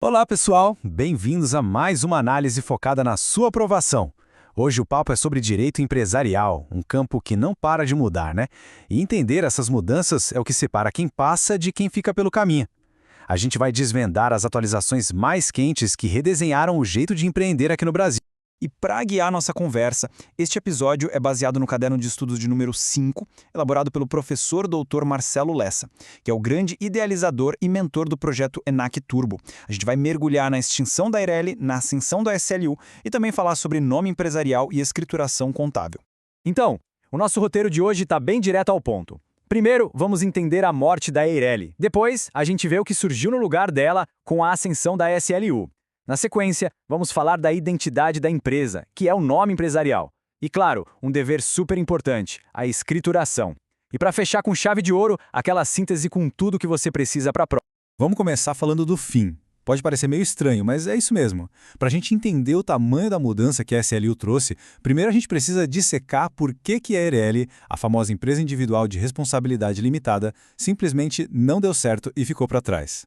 Olá, pessoal! Bem-vindos a mais uma análise focada na sua aprovação. Hoje o papo é sobre direito empresarial, um campo que não para de mudar, né? E entender essas mudanças é o que separa quem passa de quem fica pelo caminho. A gente vai desvendar as atualizações mais quentes que redesenharam o jeito de empreender aqui no Brasil. E para guiar nossa conversa, este episódio é baseado no caderno de estudos de número 5, elaborado pelo professor Dr. Marcelo Lessa, que é o grande idealizador e mentor do projeto ENAC Turbo. A gente vai mergulhar na extinção da Eireli, na ascensão da SLU e também falar sobre nome empresarial e escrituração contábil. Então, o nosso roteiro de hoje está bem direto ao ponto. Primeiro, vamos entender a morte da Eireli. Depois, a gente vê o que surgiu no lugar dela com a ascensão da SLU. Na sequência, vamos falar da identidade da empresa, que é o nome empresarial. E claro, um dever super importante, a escrituração. E para fechar com chave de ouro, aquela síntese com tudo que você precisa para a prova. Vamos começar falando do fim. Pode parecer meio estranho, mas é isso mesmo. Para a gente entender o tamanho da mudança que a SLU trouxe, primeiro a gente precisa dissecar por que a Eireli, a famosa empresa individual de responsabilidade limitada, simplesmente não deu certo e ficou para trás.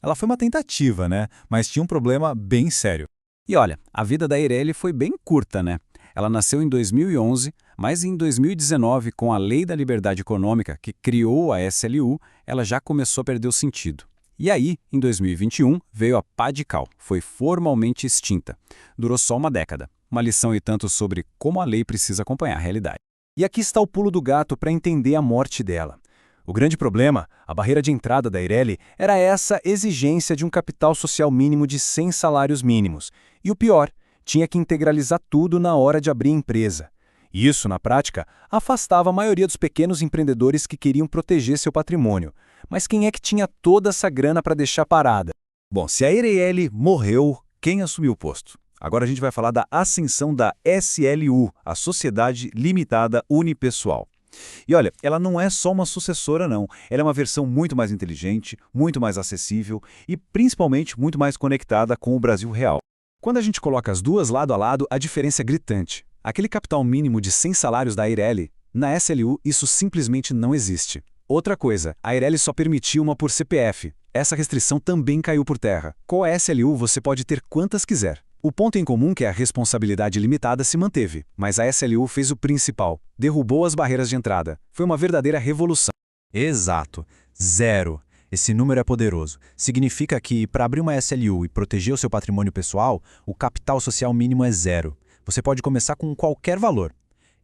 Ela foi uma tentativa, né? Mas tinha um problema bem sério. E olha, a vida da Eireli foi bem curta, né? Ela nasceu em 2011, mas em 2019, com a Lei da Liberdade Econômica, que criou a SLU, ela já começou a perder o sentido. E aí, em 2021, veio a PADCAL, foi formalmente extinta. Durou só uma década. Uma lição e tanto sobre como a lei precisa acompanhar a realidade. E aqui está o pulo do gato para entender a morte dela. O grande problema, a barreira de entrada da Eireli, era essa exigência de um capital social mínimo de 100 salários mínimos. E o pior, tinha que integralizar tudo na hora de abrir a empresa. Isso, na prática, afastava a maioria dos pequenos empreendedores que queriam proteger seu patrimônio. Mas quem é que tinha toda essa grana para deixar parada? Bom, se a Eireli morreu, quem assumiu o posto? Agora a gente vai falar da ascensão da SLU, a Sociedade Limitada Unipessoal. E olha, ela não é só uma sucessora não, ela é uma versão muito mais inteligente, muito mais acessível e principalmente muito mais conectada com o Brasil real. Quando a gente coloca as duas lado a lado, a diferença é gritante. Aquele capital mínimo de 100 salários da Eireli, na SLU isso simplesmente não existe. Outra coisa, a Eireli só permitia uma por CPF. Essa restrição também caiu por terra. Com a SLU você pode ter quantas quiser. O ponto em comum que é a responsabilidade limitada se manteve, mas a SLU fez o principal, derrubou as barreiras de entrada. Foi uma verdadeira revolução. Exato. Zero. Esse número é poderoso. Significa que, para abrir uma SLU e proteger o seu patrimônio pessoal, o capital social mínimo é zero. Você pode começar com qualquer valor.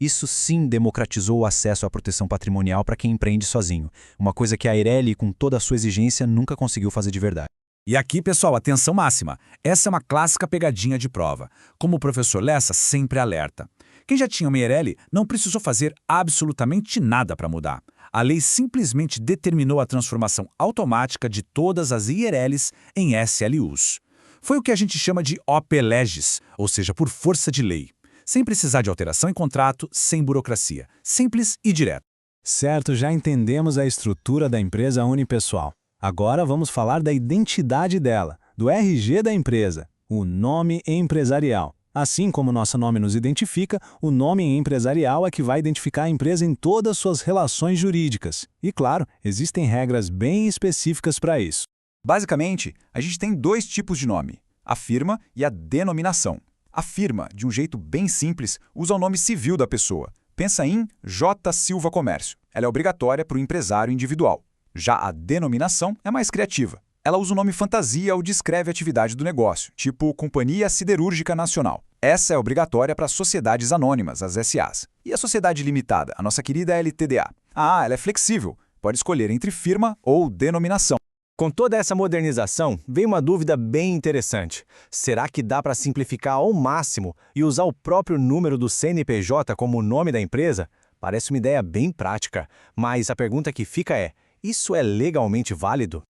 Isso sim democratizou o acesso à proteção patrimonial para quem empreende sozinho, uma coisa que a Eireli, com toda a sua exigência, nunca conseguiu fazer de verdade. E aqui, pessoal, atenção máxima. Essa é uma clássica pegadinha de prova, como o professor Lessa sempre alerta. Quem já tinha uma Eireli não precisou fazer absolutamente nada para mudar. A lei simplesmente determinou a transformação automática de todas as IRLs em SLUs. Foi o que a gente chama de OP Legis, ou seja, por força de lei. Sem precisar de alteração em contrato, sem burocracia. Simples e direto. Certo, já entendemos a estrutura da empresa unipessoal. Agora vamos falar da identidade dela, do RG da empresa, o nome empresarial. Assim como nosso nome nos identifica, o nome empresarial é que vai identificar a empresa em todas suas relações jurídicas. E claro, existem regras bem específicas para isso. Basicamente, a gente tem dois tipos de nome, a firma e a denominação. A firma, de um jeito bem simples, usa o nome civil da pessoa. Pensa em J. Silva Comércio. Ela é obrigatória para o empresário individual. Já a denominação é mais criativa. Ela usa o nome fantasia ou descreve a atividade do negócio, tipo Companhia Siderúrgica Nacional. Essa é obrigatória para sociedades anônimas, as SAs. E a sociedade limitada, a nossa querida LTDA? Ah, ela é flexível. Pode escolher entre firma ou denominação. Com toda essa modernização, vem uma dúvida bem interessante. Será que dá para simplificar ao máximo e usar o próprio número do CNPJ como o nome da empresa? Parece uma ideia bem prática, mas a pergunta que fica é: isso é legalmente válido?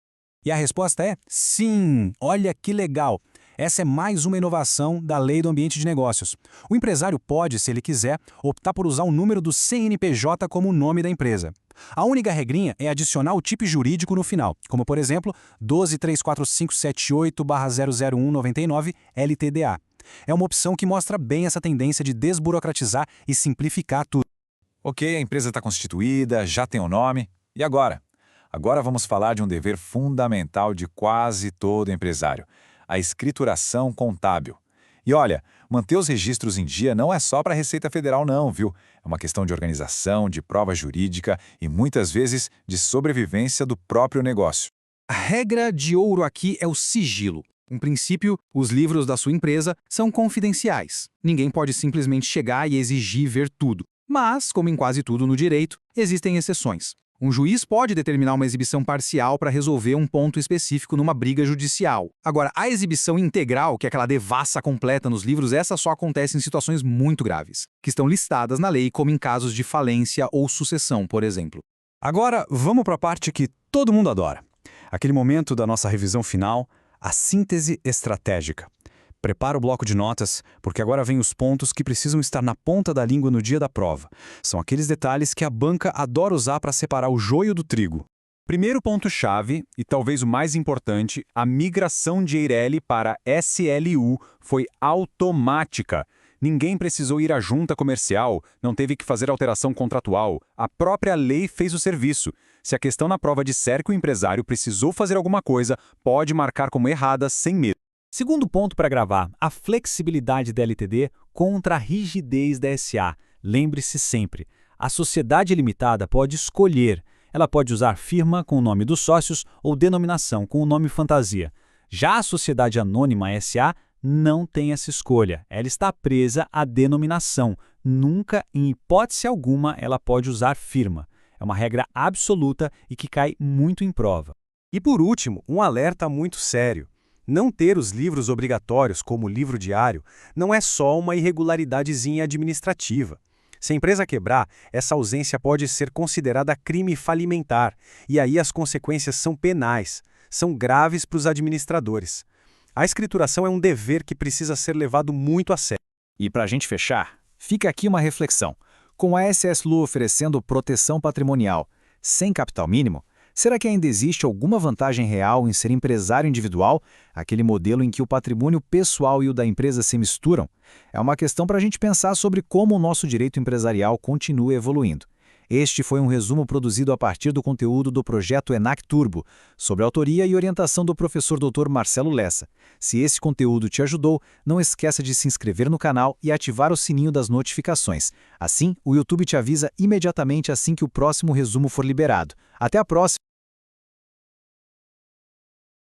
E a resposta é sim! Olha que legal! Essa é mais uma inovação da Lei do Ambiente de Negócios. O empresário pode, se ele quiser, optar por usar o número do CNPJ como o nome da empresa. A única regrinha é adicionar o tipo jurídico no final, como por exemplo 12.34578/00199 LTDA. É uma opção que mostra bem essa tendência de desburocratizar e simplificar tudo. Ok, a empresa está constituída, já tem o nome. E agora? Agora vamos falar de um dever fundamental de quase todo empresário: a escrituração contábil. E olha, manter os registros em dia não é só para a Receita Federal não, viu? É uma questão de organização, de prova jurídica e muitas vezes de sobrevivência do próprio negócio. A regra de ouro aqui é o sigilo. Em princípio, os livros da sua empresa são confidenciais. Ninguém pode simplesmente chegar e exigir ver tudo. Mas, como em quase tudo no direito, existem exceções. Um juiz pode determinar uma exibição parcial para resolver um ponto específico numa briga judicial. Agora, a exibição integral, que é aquela devassa completa nos livros, essa só acontece em situações muito graves, que estão listadas na lei como em casos de falência ou sucessão, por exemplo. Agora, vamos para a parte que todo mundo adora. Aquele momento da nossa revisão final, a síntese estratégica. Prepara o bloco de notas, porque agora vem os pontos que precisam estar na ponta da língua no dia da prova. São aqueles detalhes que a banca adora usar para separar o joio do trigo. Primeiro ponto-chave, e talvez o mais importante, a migração de Eireli para SLU foi automática. Ninguém precisou ir à junta comercial, não teve que fazer alteração contratual. A própria lei fez o serviço. Se a questão na prova disser que o empresário precisou fazer alguma coisa, pode marcar como errada sem medo. Segundo ponto para gravar, a flexibilidade da LTD contra a rigidez da SA. Lembre-se sempre, a sociedade limitada pode escolher. Ela pode usar firma com o nome dos sócios ou denominação com o nome fantasia. Já a sociedade anônima SA não tem essa escolha. Ela está presa à denominação. Nunca, em hipótese alguma, ela pode usar firma. É uma regra absoluta e que cai muito em prova. E por último, um alerta muito sério. Não ter os livros obrigatórios como o livro diário não é só uma irregularidadezinha administrativa. Se a empresa quebrar, essa ausência pode ser considerada crime falimentar, e aí as consequências são penais, são graves para os administradores. A escrituração é um dever que precisa ser levado muito a sério. E para a gente fechar, fica aqui uma reflexão. Com a SSLU oferecendo proteção patrimonial sem capital mínimo, será que ainda existe alguma vantagem real em ser empresário individual, aquele modelo em que o patrimônio pessoal e o da empresa se misturam? É uma questão para a gente pensar sobre como o nosso direito empresarial continua evoluindo. Este foi um resumo produzido a partir do conteúdo do projeto ENAC Turbo, sob a autoria e orientação do professor Dr. Marcelo Lessa. Se esse conteúdo te ajudou, não esqueça de se inscrever no canal e ativar o sininho das notificações. Assim, o YouTube te avisa imediatamente assim que o próximo resumo for liberado. Até a próxima!